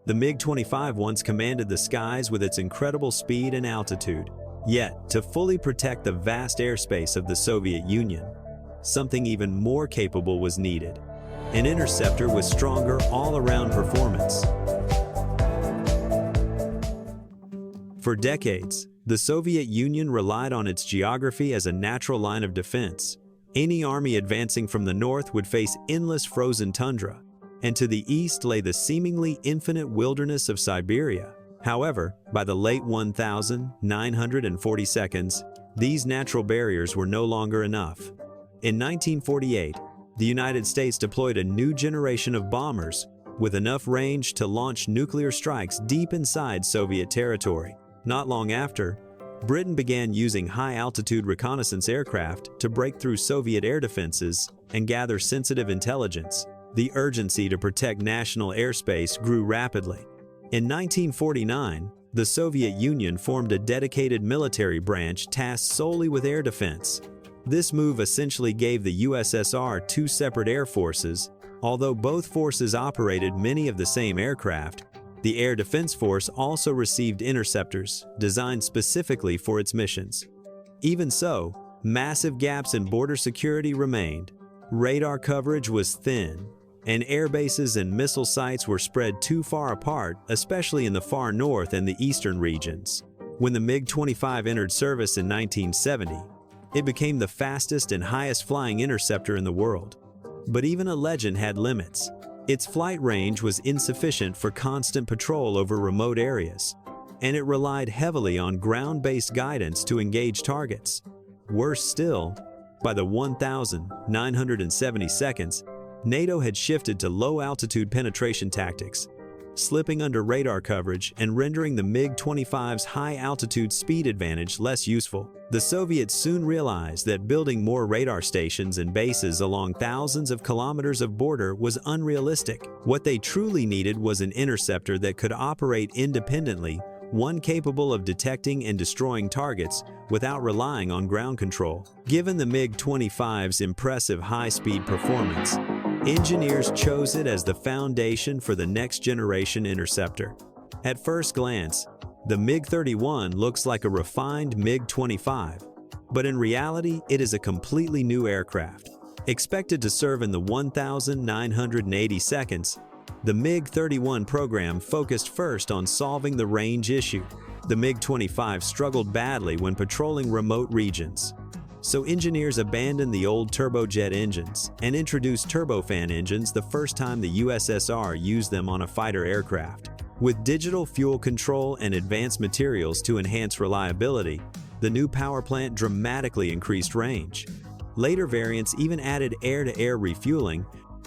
The MiG-25 once commanded the skies with its incredible speed and altitude. Yet, to fully protect the vast airspace of the Soviet Union, something even more capable was needed: an interceptor with stronger all-around performance. For decades, the Soviet Union relied on its geography as a natural line of defense. Any army advancing from the north would face endless frozen tundra, and to the east lay the seemingly infinite wilderness of Siberia. However, by the late 1942, these natural barriers were no longer enough. In 1948, the United States deployed a new generation of bombers with enough range to launch nuclear strikes deep inside Soviet territory. Not long after, Britain began using high-altitude reconnaissance aircraft to break through Soviet air defenses and gather sensitive intelligence. The urgency to protect national airspace grew rapidly. In 1949, the Soviet Union formed a dedicated military branch tasked solely with air defense. This move essentially gave the USSR two separate air forces. Although both forces operated many of the same aircraft, the Air Defense Force also received interceptors designed specifically for its missions. Even so, massive gaps in border security remained. Radar coverage was thin, and air bases and missile sites were spread too far apart, especially in the far north and the eastern regions. When the MiG-25 entered service in 1970, it became the fastest and highest-flying interceptor in the world. But even a legend had limits. Its flight range was insufficient for constant patrol over remote areas, and it relied heavily on ground-based guidance to engage targets. Worse still, by the 1972, NATO had shifted to low-altitude penetration tactics, slipping under radar coverage and rendering the MiG-25's high-altitude speed advantage less useful. The Soviets soon realized that building more radar stations and bases along thousands of kilometers of border was unrealistic. What they truly needed was an interceptor that could operate independently, one capable of detecting and destroying targets without relying on ground control. Given the MiG-25's impressive high-speed performance, engineers chose it as the foundation for the next-generation interceptor. At first glance, the MiG-31 looks like a refined MiG-25, but in reality, it is a completely new aircraft. Expected to serve in the 1980 seconds, the MiG-31 program focused first on solving the range issue. The MiG-25 struggled badly when patrolling remote regions, so engineers abandoned the old turbojet engines and introduced turbofan engines the first time the USSR used them on a fighter aircraft. With digital fuel control and advanced materials to enhance reliability, the new power plant dramatically increased range. Later variants even added air-to-air refueling,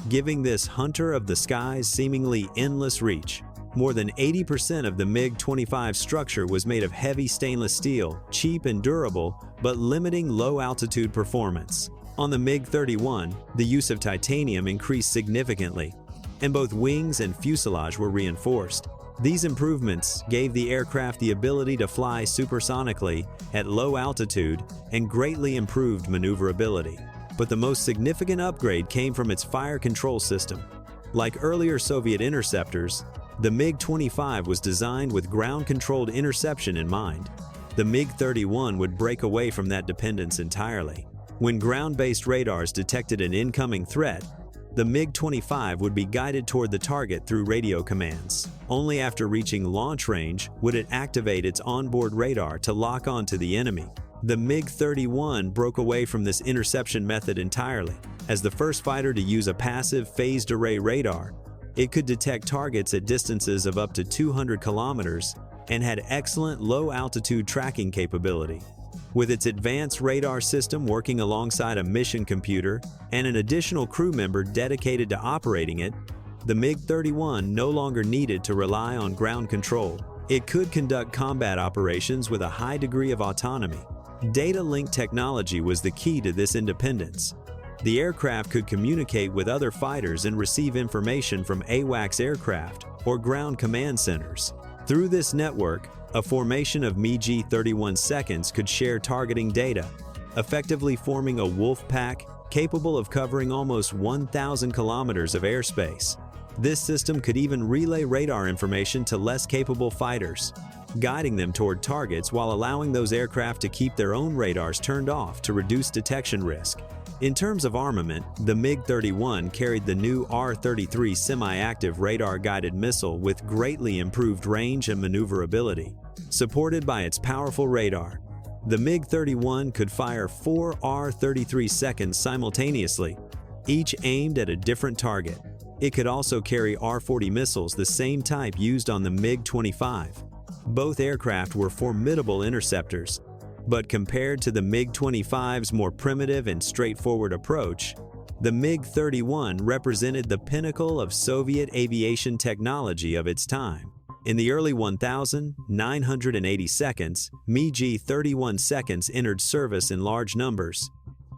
giving this hunter of the skies seemingly endless reach. More than 80% of the MiG-25 structure was made of heavy stainless steel, cheap and durable, but limiting low-altitude performance. On the MiG-31, the use of titanium increased significantly, and both wings and fuselage were reinforced. These improvements gave the aircraft the ability to fly supersonically at low altitude and greatly improved maneuverability. But the most significant upgrade came from its fire control system. Like earlier Soviet interceptors, the MiG-25 was designed with ground-controlled interception in mind. The MiG-31 would break away from that dependence entirely. When ground-based radars detected an incoming threat, the MiG-25 would be guided toward the target through radio commands. Only after reaching launch range would it activate its onboard radar to lock onto the enemy. The MiG-31 broke away from this interception method entirely. As the first fighter to use a passive phased array radar, it could detect targets at distances of up to 200 kilometers and had excellent low-altitude tracking capability. With its advanced radar system working alongside a mission computer and an additional crew member dedicated to operating it, the MiG-31 no longer needed to rely on ground control. It could conduct combat operations with a high degree of autonomy. Data link technology was the key to this independence. The aircraft could communicate with other fighters and receive information from AWACS aircraft or ground command centers. Through this network, a formation of MiG-31 seconds could share targeting data, effectively forming a wolf pack capable of covering almost 1,000 kilometers of airspace. This system could even relay radar information to less capable fighters, guiding them toward targets while allowing those aircraft to keep their own radars turned off to reduce detection risk. In terms of armament, the MiG-31 carried the new R-33 semi-active radar-guided missile with greatly improved range and maneuverability. Supported by its powerful radar, the MiG-31 could fire 4 R-33 seconds simultaneously, each aimed at a different target. It could also carry R-40 missiles, the same type used on the MiG-25. Both aircraft were formidable interceptors, but compared to the MiG-25's more primitive and straightforward approach, the MiG-31 represented the pinnacle of Soviet aviation technology of its time. In the early 1980 seconds, MiG-31 seconds entered service in large numbers,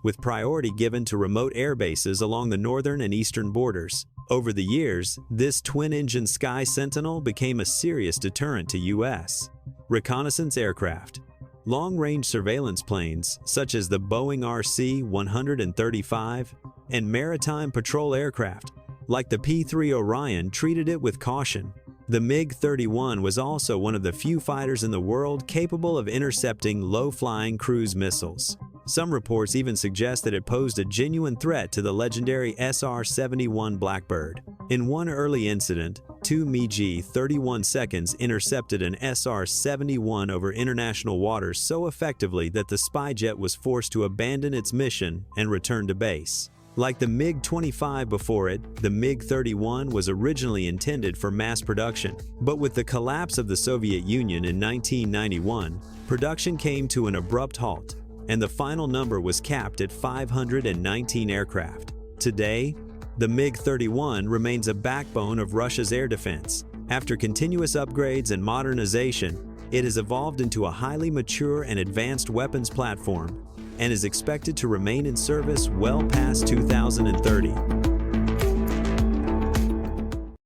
with priority given to remote air bases along the northern and eastern borders. Over the years, this twin-engine Sky Sentinel became a serious deterrent to U.S. reconnaissance aircraft. Long-range surveillance planes, such as the Boeing RC-135, and maritime patrol aircraft, like the P-3 Orion, treated it with caution. The MiG-31 was also one of the few fighters in the world capable of intercepting low-flying cruise missiles. Some reports even suggest that it posed a genuine threat to the legendary SR-71 Blackbird. In one early incident, 2 MiG-31 seconds intercepted an SR-71 over international waters so effectively that the spy jet was forced to abandon its mission and return to base. Like the MiG-25 before it, the MiG-31 was originally intended for mass production. But with the collapse of the Soviet Union in 1991, production came to an abrupt halt, and the final number was capped at 519 aircraft. Today, the MiG-31 remains a backbone of Russia's air defense. After continuous upgrades and modernization, it has evolved into a highly mature and advanced weapons platform and is expected to remain in service well past 2030.